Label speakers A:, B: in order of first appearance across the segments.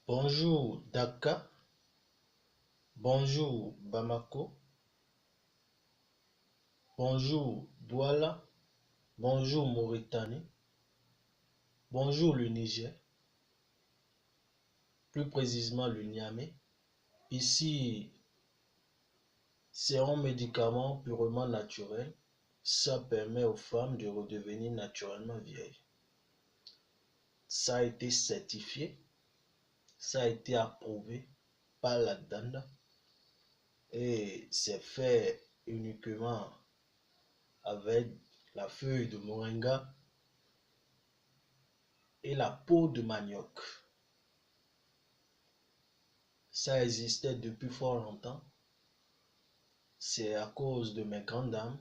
A: Bonjour Dakar, bonjour Bamako, bonjour Douala, bonjour Mauritanie, bonjour le Niger, plus précisément le Niamey. Ici, c'est un médicament purement naturel. Ça permet aux femmes de redevenir naturellement vieilles. Ça a été certifié, ça a été approuvé par la DANDA et c'est fait uniquement avec la feuille de moringa et la peau de manioc. Ça existait depuis fort longtemps. C'est à cause de mes grandes dames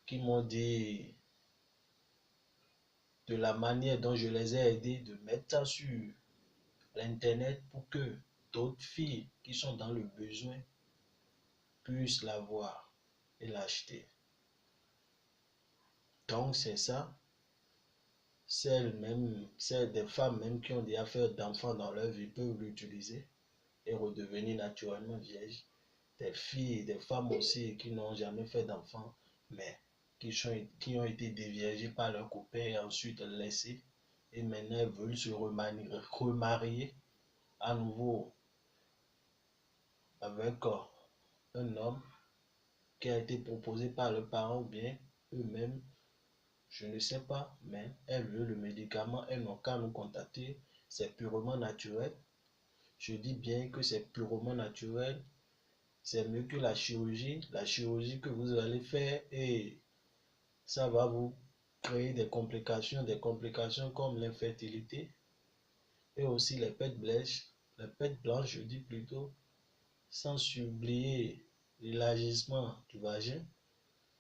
A: qui m'ont dit de la manière dont je les ai aidés de mettre ça sur l'internet pour que d'autres filles qui sont dans le besoin puissent l'avoir et l'acheter. Donc c'est ça. C'est des femmes même qui ont déjà fait d'enfants dans leur vie peuvent l'utiliser et redevenir naturellement vierges. Des filles, des femmes aussi qui n'ont jamais fait d'enfants, mais qui ont été déviergées par leur copain et ensuite laissées. Et maintenant elles veulent se remarier à nouveau avec un homme qui a été proposé par leurs parents ou bien eux-mêmes. Je ne sais pas, mais elles veulent le médicament, elles n'ont qu'à nous contacter. C'est purement naturel. Je dis bien que c'est purement naturel. C'est mieux que la chirurgie que vous allez faire et ça va vous créer des complications comme l'infertilité et aussi les pètes blanches, je dis plutôt, sans oublier l'élargissement du vagin,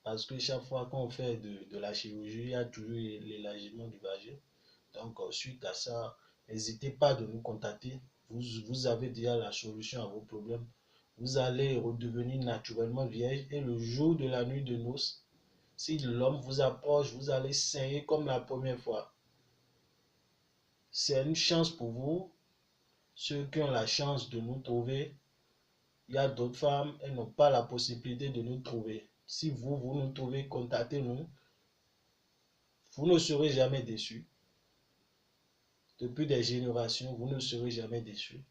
A: parce que chaque fois qu'on fait de la chirurgie, il y a toujours l'élargissement du vagin. Donc, suite à ça, n'hésitez pas de nous contacter. Vous avez déjà la solution à vos problèmes. Vous allez redevenir naturellement vierge et le jour de la nuit de noces, si l'homme vous approche, vous allez saigner comme la première fois. C'est une chance pour vous, ceux qui ont la chance de nous trouver. Il y a d'autres femmes, elles n'ont pas la possibilité de nous trouver. Si vous nous trouvez, contactez-nous. Vous ne serez jamais déçus. Depuis des générations, vous ne serez jamais déçus.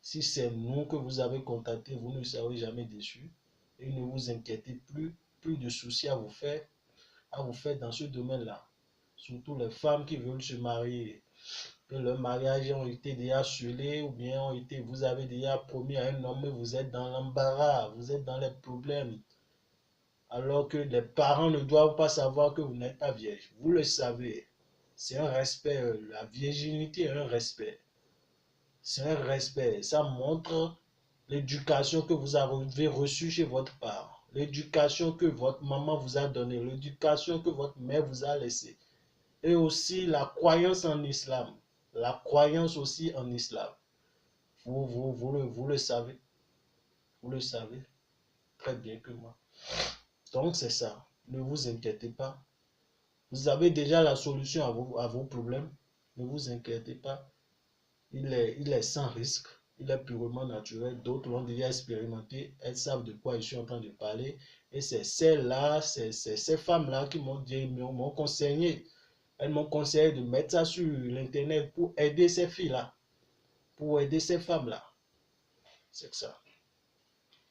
A: Si c'est nous que vous avez contacté, vous ne serez jamais déçus. Et ne vous inquiétez plus de soucis à vous faire dans ce domaine-là. Surtout les femmes qui veulent se marier. Que leurs mariages ont été déjà scellés ou bien vous avez déjà promis à un homme, mais vous êtes dans l'embarras, vous êtes dans les problèmes. Alors que les parents ne doivent pas savoir que vous n'êtes pas vierge. Vous le savez. C'est un respect. La virginité est un respect. C'est un respect. Ça montre l'éducation que vous avez reçue chez votre part. L'éducation que votre maman vous a donnée. L'éducation que votre mère vous a laissée. Et aussi la croyance en islam. La croyance aussi en islam. Vous le savez. Vous le savez très bien que moi. Donc c'est ça. Ne vous inquiétez pas. Vous avez déjà la solution à vos problèmes. Ne vous inquiétez pas. Il est sans risque. Il est purement naturel. D'autres l'ont déjà expérimenté. Elles savent de quoi je suis en train de parler. Et c'est celles-là, ces femmes-là qui m'ont conseillé. Elles m'ont conseillé de mettre ça sur l'internet pour aider ces filles-là. Pour aider ces femmes-là. C'est ça.